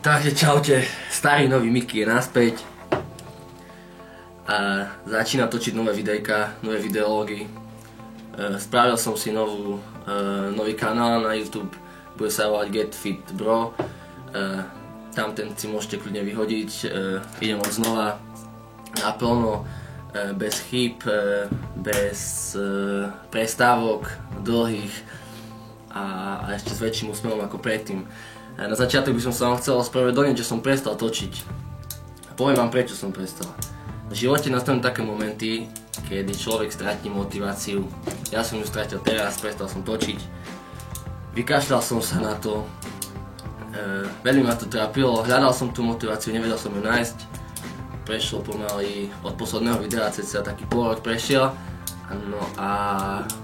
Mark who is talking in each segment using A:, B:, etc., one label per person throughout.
A: Takže čaute, starý nový Miky je naspäť a začína točiť nové videjka, nové videológy. Spravil som si nový kanál na YouTube, bude sa volať Get Fit Bro. Tam ten si môžete kľudne vyhodiť, idem od znova naplno, bez chýb, bez prestávok dlhých a ešte s väčším úsmevom ako predtým. Na začiatok by som sa vám chcel ospravedlniť, že som prestal točiť. Poviem vám, prečo som prestal. V živote nastanú také momenty, kedy človek stratí motiváciu. Ja som ju stratil teraz, prestal som točiť. Vykašľal som sa na to. Veľmi ma to trápilo, hľadal som tú motiváciu, nevedel som ju nájsť. Prešlo pomaly od posledného videa, cca taký pol rok prešiel. No a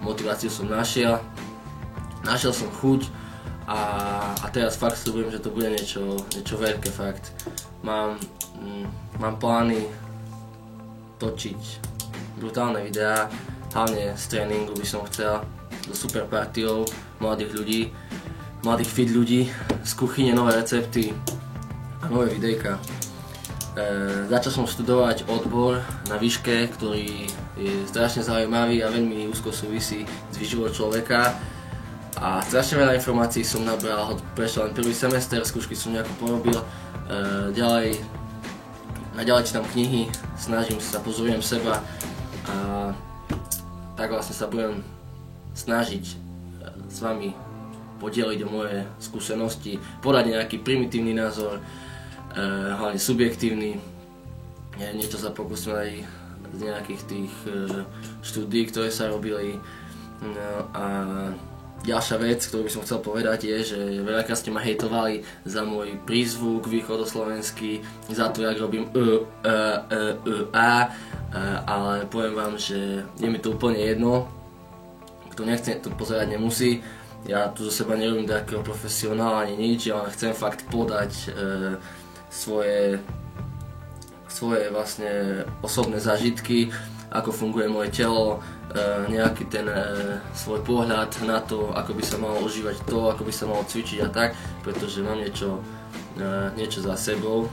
A: motiváciu som našiel. Našiel som chuť. A teraz fakt sľubujem, že to bude niečo veľké, fakt. Mám plány točiť brutálne videá, hlavne z tréningu by som chcel, so super partiou mladých ľudí, mladých fit ľudí, z kuchyne nové recepty a nové videjka. Začal som študovať odbor na výške, ktorý je strašne zaujímavý a veľmi úzko súvisí s výživou človeka. A strašne veľa informácií som nabral, prešiel len prvý semester, skúšky som nejako porobil, ďalej čítam knihy, snažím sa, pozorujem seba a tak vlastne sa budem snažiť s vami podeliť o moje skúsenosti, podať nejaký primitívny názor, hlavne subjektívny, niečo sa pokúsim aj z nejakých tých štúdií, ktoré sa robili. No a ďalšia vec, ktorú by som chcel povedať, je, že veľakrát ste ma hejtovali za môj prízvuk východoslovenský, za to, jak robím ale poviem vám, že je mi to úplne jedno. Kto nechce to pozerať, nemusí. Ja tu zo seba nerobím takého profesionála ani nič, ale chcem fakt podať svoje vlastne osobné zážitky, ako funguje moje telo, nejaký ten svoj pohľad na to, ako by sa malo užívať to, ako by sa malo cvičiť a tak, pretože mám niečo za sebou,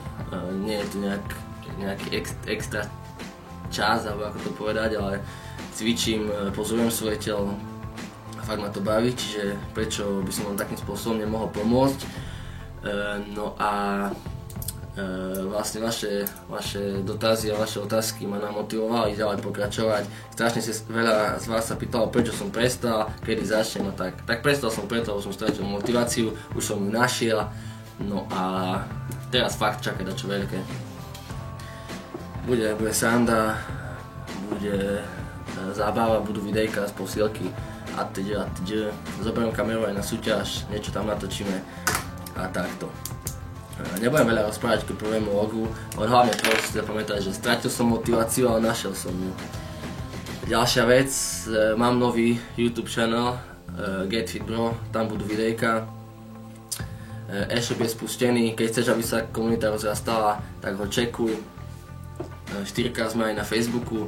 A: nie je to nejaký extra čas, alebo ako to povedať, ale cvičím, pozorujem svoje telo a fakt ma to baví, čiže prečo by som vám takým spôsobom nemohol pomôcť. No a vlastne vaše dotazy a vaše otázky ma namotivovali ďalej pokračovať. Strašne veľa z vás sa pýtalo, prečo som prestal, kedy začnem a tak. Tak prestal som preto, lebo som stratil motiváciu, už som ju našiel. No a teraz fakt čaká dačo veľké. Bude sranda, bude zábava, budú videjka z posielky a teď. Zoberiem kameru aj na súťaž, niečo tam natočíme a takto. Nebudem veľa rozprávať k prvému logu, len hlavne to si zapamätať, že stratil som motiváciu, ale našiel som ju. Ďalšia vec, mám nový YouTube channel, Get Fit Bro, tam budú videjka. E-shop je spustený, keď chceš, aby sa komunita rozrastala, tak ho čekuj. 4K sme aj na Facebooku.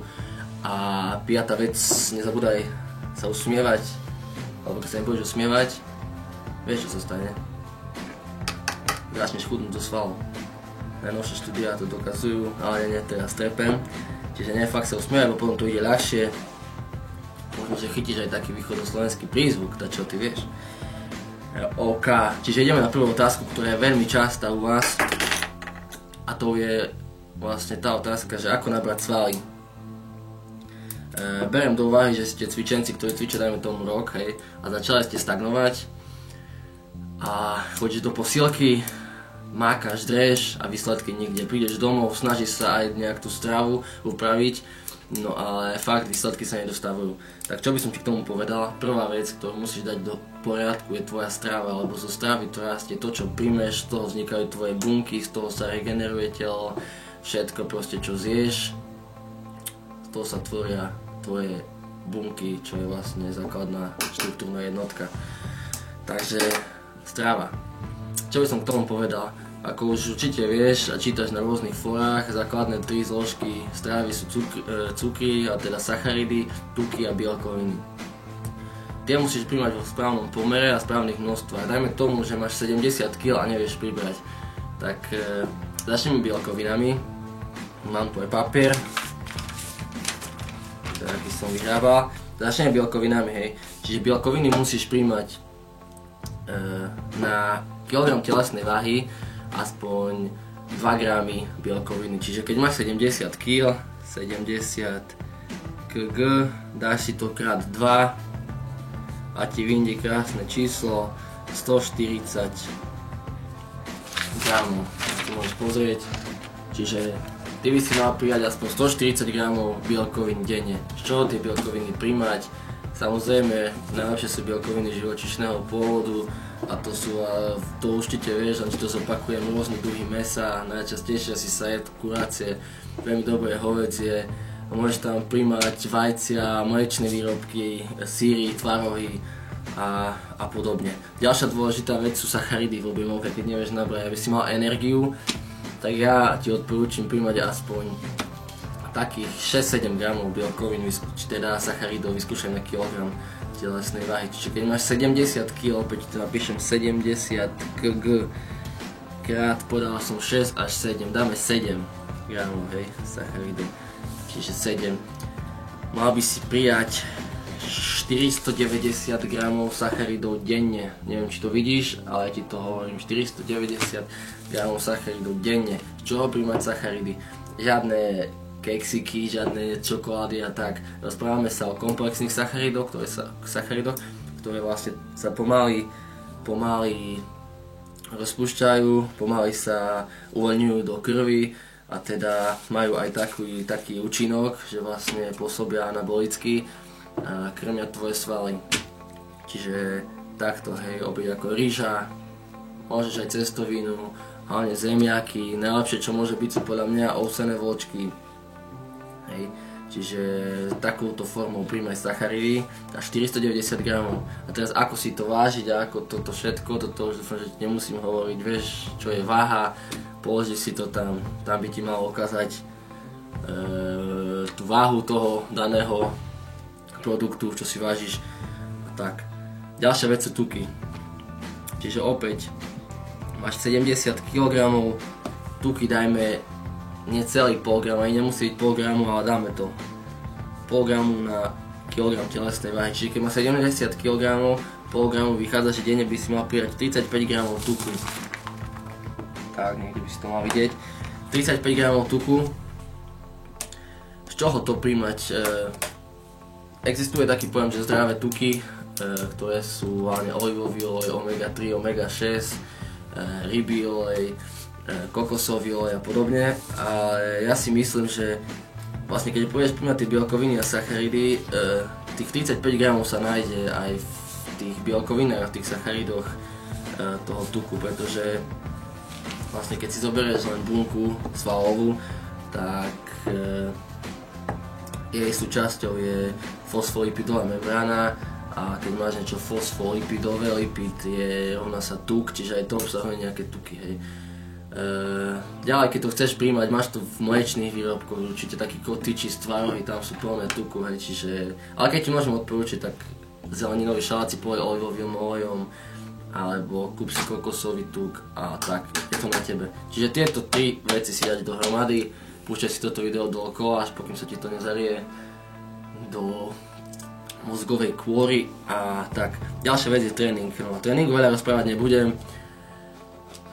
A: A 5. vec, nezabúdaj sa usmievať, alebo keď sa nebudeš usmievať, vieš, čo sa stane. Začneš chudnúť do svalov. Najnovšie štúdia to dokazujú, ale nie, teraz trepem. Čiže nie, fakt sa usmievať, bo potom to ide ľahšie. Možno, že chytíš aj taký východoslovenský prízvuk, tak čo ty vieš. OK, čiže ideme na prvú otázku, ktorá je veľmi častá u vás. A to je vlastne tá otázka, že ako nabrať svaly. Beriem do úvahy, že ste cvičenci, ktorí cvičia dajme tomu rok, hej, a začali ste stagnovať. A chodíš do posielky, mákaš, dreš a výsledky nikde. Prídeš domov, snažíš sa aj nejak tú stravu upraviť, no ale fakt výsledky sa nedostávajú. Tak čo by som ti k tomu povedal? Prvá vec, ktorú musíš dať do poriadku, je tvoja strava, lebo zo stravy to rastie to, čo príjmeš, z toho vznikajú tvoje bunky, z toho sa regeneruje telo, všetko proste čo zješ, z toho sa tvoria tvoje bunky, čo je vlastne základná štruktúrna jednotka. Takže strava. Čo by som k tomu povedal? Ako už určite vieš a čítaš na rôznych forách, základné 3 zložky stravy sú cukry, a teda sacharidy, tuky a bielkoviny. Tie musíš príjmať vo správnom pomere a správnych množstvách. Dajme tomu, že máš 70 kg a nevieš pribrať. Tak začneme bielkovinami. Mám tu aj papier, aký som vyrábal. Začneme bielkovinami, hej. Čiže bielkoviny musíš príjmať na kilogram telesnej váhy aspoň 2 gramy bielkoviny. Čiže keď máš 70 kg, 70 kg, dáš si to krát 2 a ti vyjde krásne číslo 140 gramov. Tu môžeš pozrieť. Čiže ty by si mal prijať aspoň 140 gramov bielkovín denne. Z čoho tie bielkoviny príjmať? Samozrejme, najlepšie sú bielkoviny živočíšneho pôvodu a to sú, to určite vieš, len to zopakujem, rôzne druhy mäsa, najčastejšie asi sa je kurácie, veľmi dobré hovädzie, môžeš tam príjmať vajcia, mliečne výrobky, síry, tvarohy a podobne. Ďalšia dôležitá vec sú sacharidy v objemovke, keď nevieš nabrať, aby si mal energiu, tak ja ti odporúčam príjmať aspoň takých 6-7 gramov bielkovín, teda sacharidov vyskúšaj na kilogram telesnej váhy. Čiže keď máš 70 kg, opäť to napíšem 70 kg krát, podal som 6 až 7, dáme 7 gramov, hej, sacharidov. Čiže 7. Mal by si prijať 490 gramov sacharidov denne. Neviem, či to vidíš, ale ja ti to hovorím. 490 gramov sacharidov denne. Z čoho príjmať sacharidy? Žiadne keksiky, žiadne čokolády a tak. Rozprávame sa o komplexných sacharidoch, ktoré vlastne sa pomaly rozpúšťajú, pomaly sa uvoľňujú do krvi a teda majú aj taký účinok, že vlastne pôsobia anabolicky a krmia tvoje svaly. Čiže takto, hej, opäť ako rýža, môžeš aj cestovinu, hlavne zemiaky, najlepšie čo môže byť sú podľa mňa ovsené vločky. Hej. Čiže takouto formou príjmaj sacharidy a 490 gramov. A teraz ako si to vážiť a ako toto všetko, toto už dúfam, že nemusím hovoriť, vieš čo je váha, položi si to tam by ti malo ukázať tú váhu toho daného produktu, čo si vážiš a tak. Ďalšia vec sú tuky. Čiže opäť máš 70 kg, tuky dajme nie celý pol gramu, ani nemusí byť pol gramu, ale dáme to pol gramu na kilogram telesnej váhy. Čiže keď má 70 kg, pol gramu vychádza, že denne by si mal prijať 35 gramov tuku. Tak, niekde by si to mal vidieť. 35 gramov tuku. Z čoho to príjmať? Existuje taký pojem, že zdravé tuky, ktoré sú hlavne olivový olej, omega 3, omega 6, rybí olej, kokosový olej a podobne, ale ja si myslím, že vlastne keď pôjdeš príjmať tie bielkoviny a sacharidy, tých 35 gramov sa nájde aj v tých bielkovinách, v tých sacharidoch toho tuku, pretože vlastne keď si zoberieš len bunku svalovú, tak jej súčasťou je fosfolipidová membrána a keď máš niečo fosfolipidové, lipid je rovná sa tuk, čiže aj to obsahuje nejaké tuky, hej. Ďalej, keď to chceš príjmať, máš to v mliečných výrobkoch, určite taký kotyči z tvarohy, tam sú plné tuku, hej, čiže... Ale keď ti môžem odporúčiť, tak zeleninový šalát si polej olivovým olejom, alebo kúp si kokosový tuk a tak, je to na tebe. Čiže tieto 3 veci si dať dohromady, púšťaj si toto video dookola, až pokým sa ti to nezarie do mozgovej kôry a tak. Ďalšia vec je tréning. No, tréningu veľa rozprávať nebudem.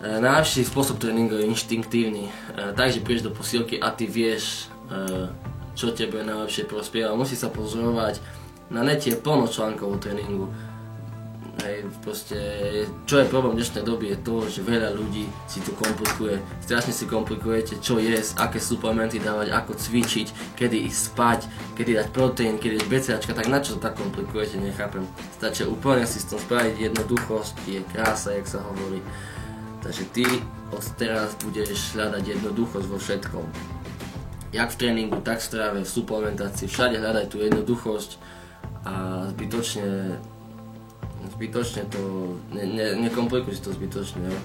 A: Najlepší spôsob tréningu je inštinktívny, takže prídeš do posilky a ty vieš, čo tebe najlepšie prospieva. Musí sa pozorovať, na nete je plno článkov o tréningu. Hej, proste, čo je problém v dnešnej doby je to, že veľa ľudí si to komplikuje. Strašne si komplikujete, čo jesť, aké suplementy dávať, ako cvičiť, kedy ísť spať, kedy dať proteín, kedy dať BCAčka, tak na čo to tak komplikujete, nechápem. Stačí úplne si s tom spraviť jednoduchosť, je krása, jak sa hovorí. Takže ty od teraz budeš hľadať jednoduchosť vo všetkom. Jak v tréningu, tak v strave, v suplementácii, všade hľadaj tú jednoduchosť a zbytočne to, nekomplikuj si to zbytočne, jo.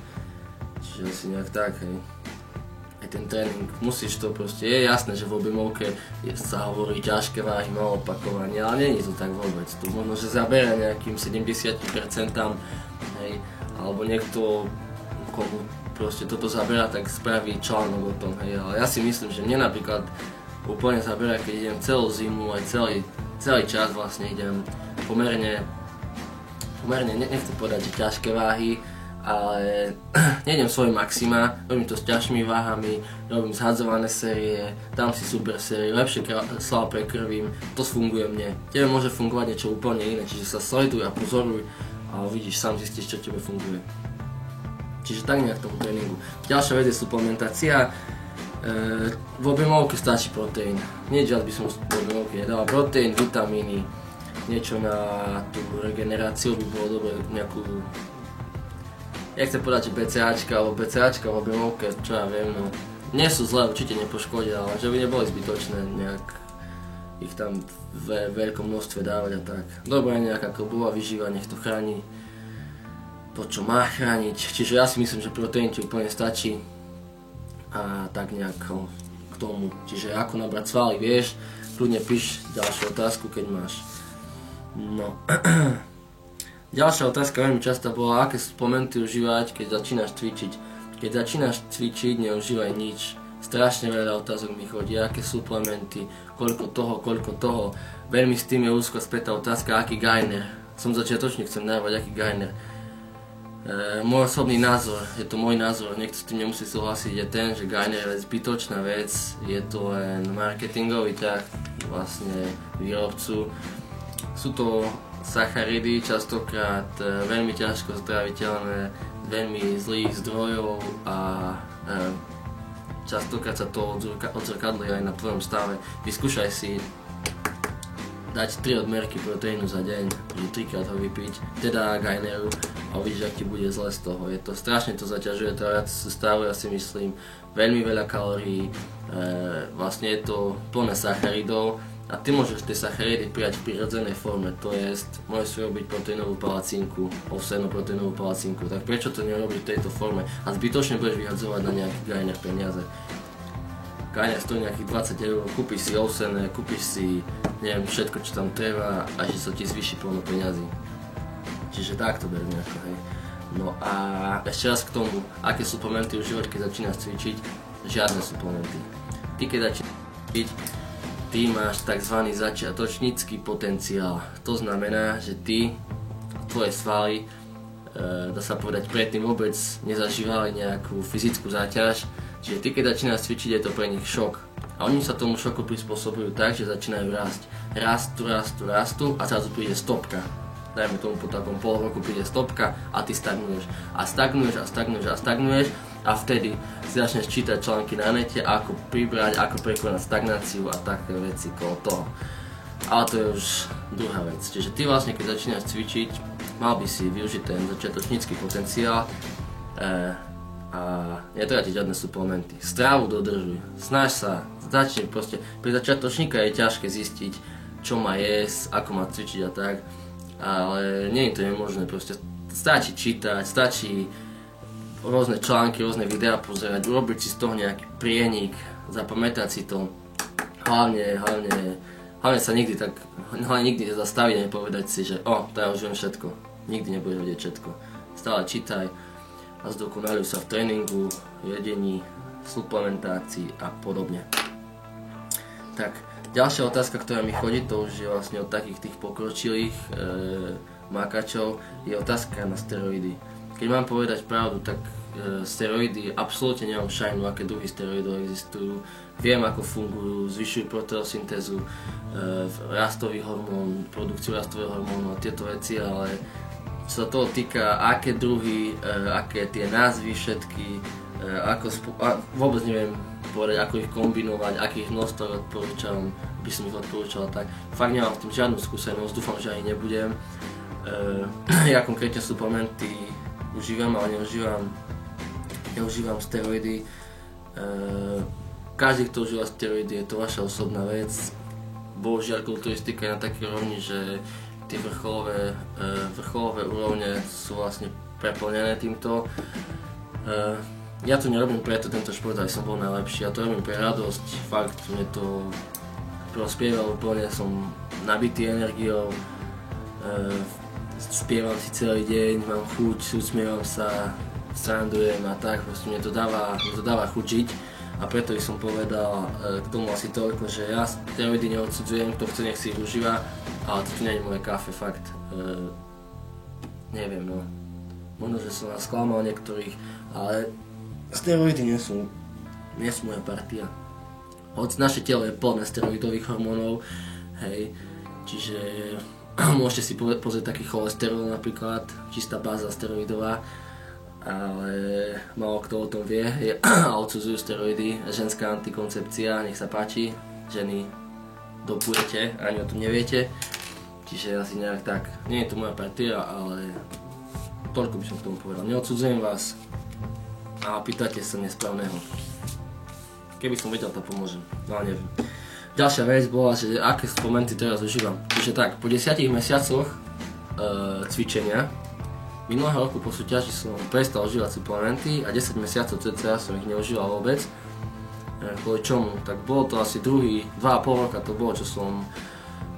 A: Čiže asi nejak tak, hej. Aj ten tréning, musíš to proste, je jasné, že v objemovke sa hovorí ťažké váhy, malo opakovanie, ale nie je to tak vôbec. Tu možno, že zabera nejakým 70%, hej, alebo niekto, komu proste toto zabera, tak spraví článok o tom, hej, ale ja si myslím, že mne napríklad úplne zabera, keď idem celú zimu, aj celý čas vlastne idem pomerne, nechcem povedať, že ťažké váhy, ale nejdem svoje maxima, robím to s ťažšími váhami, robím zhadzované série, dám si super série, lepšie slava prekrvím, to funguje mne. Tebe môže fungovať niečo úplne iné, čiže sa sleduj a pozoruj a uvidíš, sám zistíš, čo tebe funguje. Čiže tak nejak tomu tréningu. Ďalšia vec je suplementácia. V objemovke stačí proteín. Nič viac by som v objemovke nedal. Proteín, vitamíny, niečo na tú regeneráciu by bolo dobre, nejakú... Ja chcem povedať, že BCAčka alebo BCAčka v objemovke, čo ja viem, no nie sú zlé, určite nepoškodia, ale že by neboli zbytočné nejak ich tam v veľkom množstve dávať a tak. Dobre, nejaká klbová výživa, nech to chráni to, čo má chrániť. Čiže ja si myslím, že proteín ti úplne stačí a tak nejak k tomu. Čiže ako nabrať svaly, vieš, kľudne píš ďalšiu otázku, keď máš. No. Ďalšia otázka veľmi často bola, aké suplementy užívať, keď začínaš cvičiť. Keď začínaš cvičiť, neužívaj nič. Strašne veľa otázok mi chodí, aké suplementy, koľko toho. Veľmi s tým je úzko spätá otázka, aký gainer. Som začiatočník, chcem dávať, aký gainer. Môj osobný názor, je to môj názor, niekto s tým nemusí súhlasiť, je ten, že gainer je zbytočná vec, je to len marketingový ťah vlastne výrobcu. Sú to sacharidy, častokrát veľmi ťažko zdraviteľné, veľmi zlých zdrojov a častokrát sa to odzrkadlí aj na tvojom stave. Vyskúšaj si dať 3 odmerky proteínu za deň, 3-krát ho vypiť, teda gaineru a uvidíš, ak ti bude zle z toho. Je to strašne, to zaťažuje tráviacu stavu, ja si myslím, veľmi veľa kalórií, vlastne je to plné sacharidov. A ty môžeš tie sacharidy prijať v prirodzenej forme, to jest, môžeš si robiť proteínovú palacinku, ovsenú proteínovú palacinku, tak prečo to nerobiť v tejto forme a zbytočne budeš vyhadzovať na nejaký gainer peniaze. Gainer stojí nejakých 20 €, kúpiš si ovsené, kúpiš si, neviem, všetko, čo tam treba a že sa ti zvýši plno peňazí. Čiže tak to beriem nejako, hej. No a ešte raz k tomu, aké suplementy užívať, keď začínaš cvičiť, žiadne suplementy. Ty keď začínaš cvičiť, ty máš tzv. Začiatočnícky potenciál. To znamená, že tvoje svaly, dá sa povedať, predtým vôbec nezažívali nejakú fyzickú záťaž. Čiže ty keď začínaš cvičiť, je to pre nich šok. A oni sa tomu šoku prispôsobujú tak, že začínajú rásť. Rastú a zrazu príde stopka. Dajme tomu po takom pol roku príde stopka a ty stagnuješ. A stagnuješ a vtedy si začneš čítať články na nete, ako pribrať, ako prekonať stagnáciu a také veci okolo toho. Ale to je už druhá vec. Čiže ty vlastne, keď začínaš cvičiť, mal by si využiť ten začiatočnícky potenciál a netreba ti žiadne suplementy. Strávu dodržuj, snaž sa, začni proste. Pri začiatočníka je ťažké zistiť, čo má jesť, ako má cvičiť a tak, ale nie je to nemožné, proste stačí čítať, stačí rôzne články, rôzne videá pozerať, urobiť si z toho nejaký prienik, zapamätať si to, hlavne sa nikdy nezastaviť a nepovedať si, že to ja už viem všetko, nikdy nebudeš vedieť všetko. Stále čítaj a zdokonaluj sa v tréningu, jedení, suplementácii a podobne. Tak, ďalšia otázka, ktorá mi chodí, to už je vlastne od takých tých pokročilých makačov, je otázka na steroidy. Keď mám povedať pravdu, tak steroidy absolútne nemám šajnu, aké druhy steroidov existujú. Viem, ako fungujú, zvyšujú proteosyntézu, rastový hormón, produkciu rastového hormónu a tieto veci, ale čo sa toho týka, aké druhy, aké tie názvy všetky, vôbec neviem povedať, ako ich kombinovať, akých množstv odporúčam, by som ich odporúčal tak. Fakt nemám v tým žiadnu skúsenosť, dúfam, že ani nebudem. Ja konkrétne suplementy užívam, ale neužívam steroidy. Každý, kto užíva steroidy, je to vaša osobná vec. Bohužiaľ, kulturistika je na takej rovni, že tie vrcholové úrovne sú vlastne preplnené týmto. Ja to nerobím preto tento šport, aby som bol najlepší, ja to robím pre radosť, fakt mne to prospieva úplne, som nabitý energiou, spievam si celý deň, mám chuť, usmievam sa, srandujem a tak, proste mne to dáva chuť žiť. A preto by som povedal k tomu asi toľko, že ja steroidy neodsudzujem, kto chce, nech si ich užíva, ale toto nie je moje kafe, fakt. Neviem, no. Možno, že som nás sklamal niektorých, ale steroidy nie sú moja partia. Hoď naše telo je plné steroidových hormónov, hej, čiže môžete si pozrieť taký cholesterol napríklad, čistá báza steroidová, ale málo kto o tom vie a odsudzujú steroidy. Ženská antikoncepcia, nech sa páči, ženy dopujete, ani o tom neviete, čiže asi nejak tak. Nie je to moja partia, ale toľko by som k tomu povedal. Neodsudzujem vás a pýtate sa nesprávneho. Keby som vedel, to pomôžem, no ale neviem. Ďalšia vec bola, že aké suplementy teraz užívam. Čiže tak, po 10 mesiacoch cvičenia minulého roku po súťaži som prestal užívať suplementy a 10 mesiacov cca som ich neužíval vôbec. Kvôli čomu? Tak bolo to asi 2,5 roka to bolo, čo som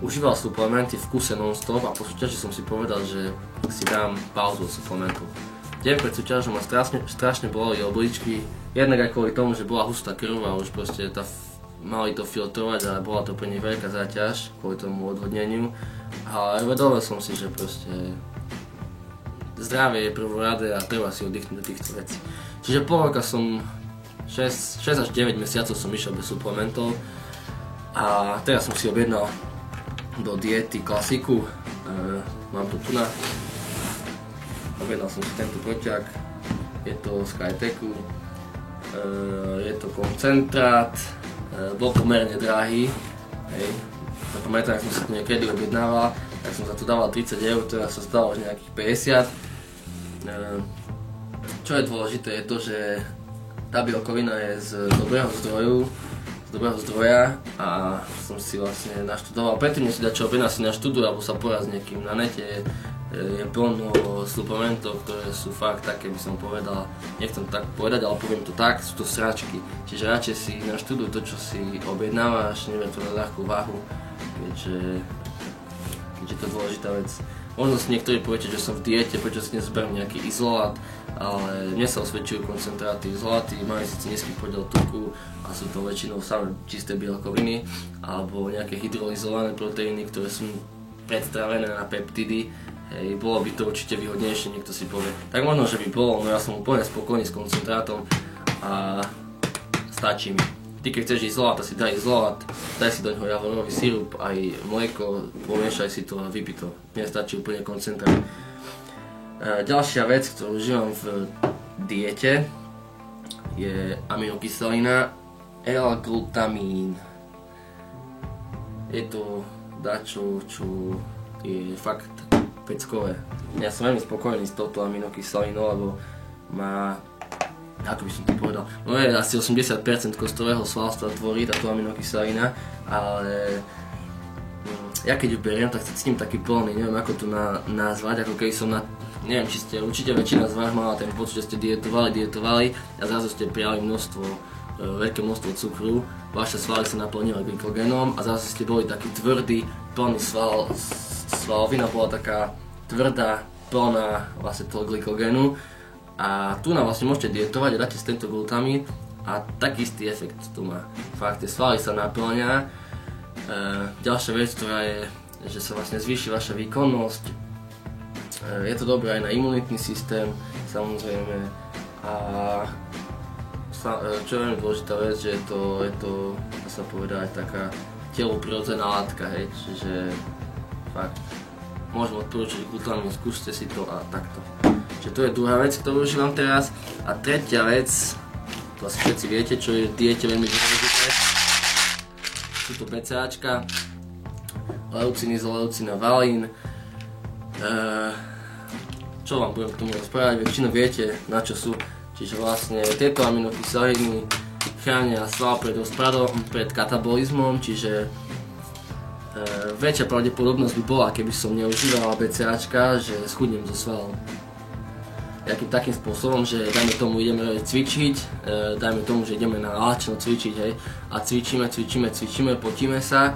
A: užíval suplementy v kuse non-stop a po súťaži som si povedal, že si dám pauzu od suplementov. Deň pred súťažou ma strašne boleli obličky, jednak aj kvôli tomu, že bola hustá krv a už proste mali to filtrovať, ale bola to pre nich veľká záťaž kvôli tomu odvodneniu. Ale uvedomil som si, že proste zdravie je prvoradé a treba si oddychnúť do týchto vecí. Čiže pol roka som 6 až 9 mesiacov som išiel bez suplementov a teraz som si objednal do diety klasiku. Mám to tu na. Objednal som si tento proťak, je to z Skytechu, je to koncentrát, bol pomerne drahý, hej. Pamätám, ak som sa to niekedy objednával, tak som za to dával 30 €, teraz sa stalo už nejakých 50. Čo je dôležité je to, že tá bielkovina je z dobrého zdroja a som si vlastne naštudoval, predtým než si dať čo objednať, si naštuduj alebo sa poraz s niekým na nete. Je plno suplementov, ktoré sú fakt také, by som povedal, nechcem tak povedať, ale poviem to tak, sú to sračky. Čiže radšej si naštuduj to, čo si objednávaš, neber to na ľahkú váhu, keďže je to dôležitá vec. Možno si niektorí poviete, že som v diete, prečo si nezberiem nejaký izolát, ale mne sa osvedčujú koncentráty. Izoláty majú síce nízky podiel tuku a sú to väčšinou samé čisté bielkoviny alebo nejaké hydrolyzované proteíny, ktoré sú predstavené na peptidy. Hej, bolo by to určite výhodnejšie, niekto si povie. Tak možno, že by bolo, no ja som úplne spokojný s koncentrátom a stačí mi. Ty keď chceš izolát, si daj izolát, daj si do neho javorový sirup, aj mlieko, pomiešaj si to a vypij to. Mne stačí úplne koncentrát. Ďalšia vec, ktorú užívam v diete, je aminokyselina L-glutamín. Je to dačo, čo je fakt peckové. Ja som veľmi spokojný s touto aminokyselinou, lebo má, ako by som to povedal, no je asi 80% kostového svalstva tvorí táto aminokyselina, ale ja keď ju beriem, tak sa cítim taký plný, neviem ako to nazvať, ako keď som neviem, či ste, určite väčšina z vás mala ten pocit, že ste dietovali a zrazu ste prijali veľké množstvo cukru, vaše svaly sa naplnili glykogénom a zrazu ste boli taký tvrdý, plný svalovina bola taká tvrdá, plná vlastne toho glykogénu a tu nám vlastne môžete dietovať a dáte si tento glutamín a taký istý efekt tu má. Fakt, tie svaly sa naplňa. Ďalšia vec, ktorá je, že sa vlastne zvýši vaša výkonnosť. Je to dobré aj na imunitný systém, samozrejme. A čo je veľmi dôležitá vec, že je to dá sa povedať, taká telu prirodzená látka, hej, čiže fakt, môžem odporúčiť glutamín, skúste si to a takto. Čiže to je druhá vec, ktorú užívam teraz. A tretia vec, to asi všetci viete, čo je v diete veľmi dôležité. Sú to BCAčka, leucin, izoleucin a valín. Čo vám budem k tomu rozprávať, väčšinou viete, na čo sú. Čiže vlastne tieto aminokyseliny chránia sval pred katabolizmom, čiže väčšia pravdepodobnosť by bola, keby som neužíval BCAčka, že schudnem zo svalov. Takým spôsobom, že dajme tomu ideme cvičiť, dajme tomu, že ideme na lačno cvičiť, hej, a cvičíme, potíme sa,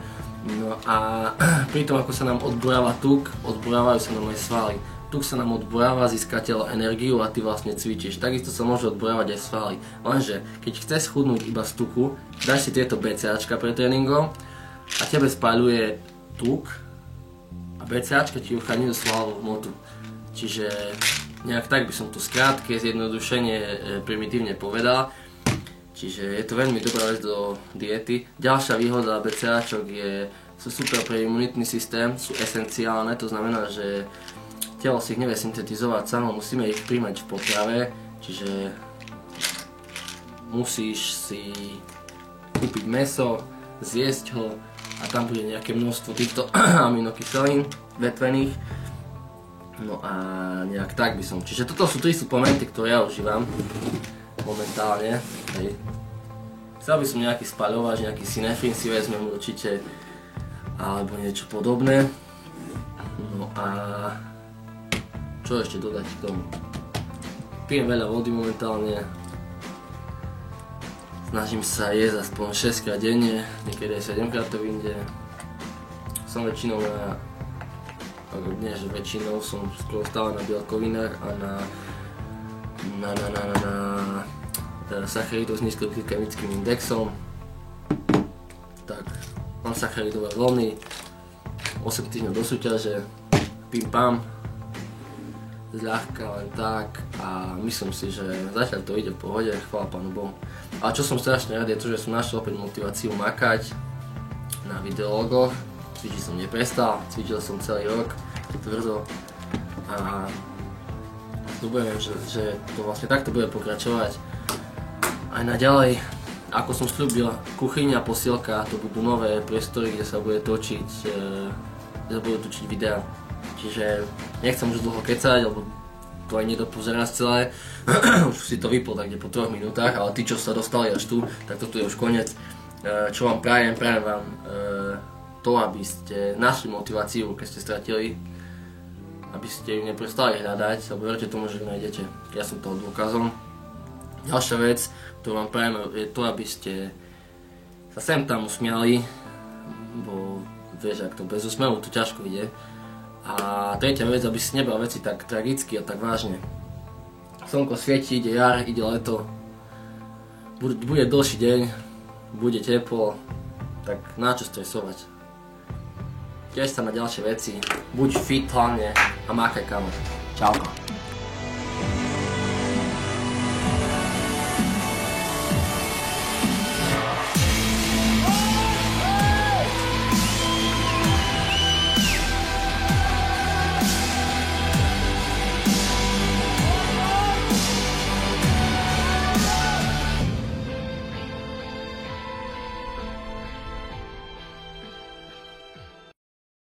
A: no a pri tom, ako sa nám odboráva tuk, odborávajú sa nám aj svaly. tuk sa nám odboráva, získa telo energiu a ty vlastne cvičíš. Takisto sa môže odborávať aj svaly. Lenže keď chceš schudnúť iba z tuku, dáš si tieto BCAčka pre tréningom a tebe spaľuje tuk a BCAčka ti uchádzajú svalovú hmotu. Čiže nejak tak by som to skrátke, zjednodušene, primitívne povedal. Čiže je to veľmi dobrá vec do diety. Ďalšia výhoda BCAčok sú super pre imunitný systém, sú esenciálne, to znamená, že telo si ich nevie syntetizovať samo, musíme ich príjmať v potrave, čiže musíš si kúpiť mäso, zjesť ho a tam bude nejaké množstvo týchto aminokyselín vetvených. No a nejak tak by som. Čiže toto sú 3 suplementy, ktoré ja užívam momentálne. Hej. Chcel by som nejaký spaľovač, nejaký synefrín si vezmem určite, alebo niečo podobné. No a čo ešte dodať k tomu? Pijem veľa vody momentálne. Snažím sa jesť aspoň 6 krát denne, niekedy aj 7 krát to vyjde. Som väčšinou nie že väčšinou, som skôr stále na bielkovinách a na sacharidoch s nízkoglykemickým indexom. Tak, mám sacharidové vlny, 8 týždňov do súťaže, pím pam, zľahka len tak a myslím si, že zatiaľ to ide v pohode, chvála Pánu Bohu. A čo som strašne rád je to, že som našiel opäť motiváciu makať na videologoch. Cvičiť som neprestal, cvičil som celý rok tvrdo a sľubujem, že to vlastne takto bude pokračovať aj naďalej. Ako som sľúbil, kuchyňa, posielka, to budú nové priestory, kde sa bude točiť, videá. Čiže nechcem už dlho kecať, lebo to aj nedopozerať celé. Už si to vypol tak po 3 minútach, ale tí, čo sa dostali až tu, tak toto je už koniec. Čo vám prajem vám to, aby ste našli motiváciu, keď ste stratili, aby ste ju neprestali hľadať, lebo verte tomu, že ju nájdete. Ja som toho dôkazom. Ďalšia vec, ktorú vám prajem, je to, aby ste sa sem tam usmiali, bo vieš, ak to bez úsmevu, to ťažko ide. A tretia vec, aby si nebral veci tak tragicky a tak vážne. Slnko svieti, ide jar, ide leto, bude dlhší deň, bude teplo, tak na čo stresovať? Tiež sa na ďalšie veci, buď fit hlavne a mákaj kamo. Čauko.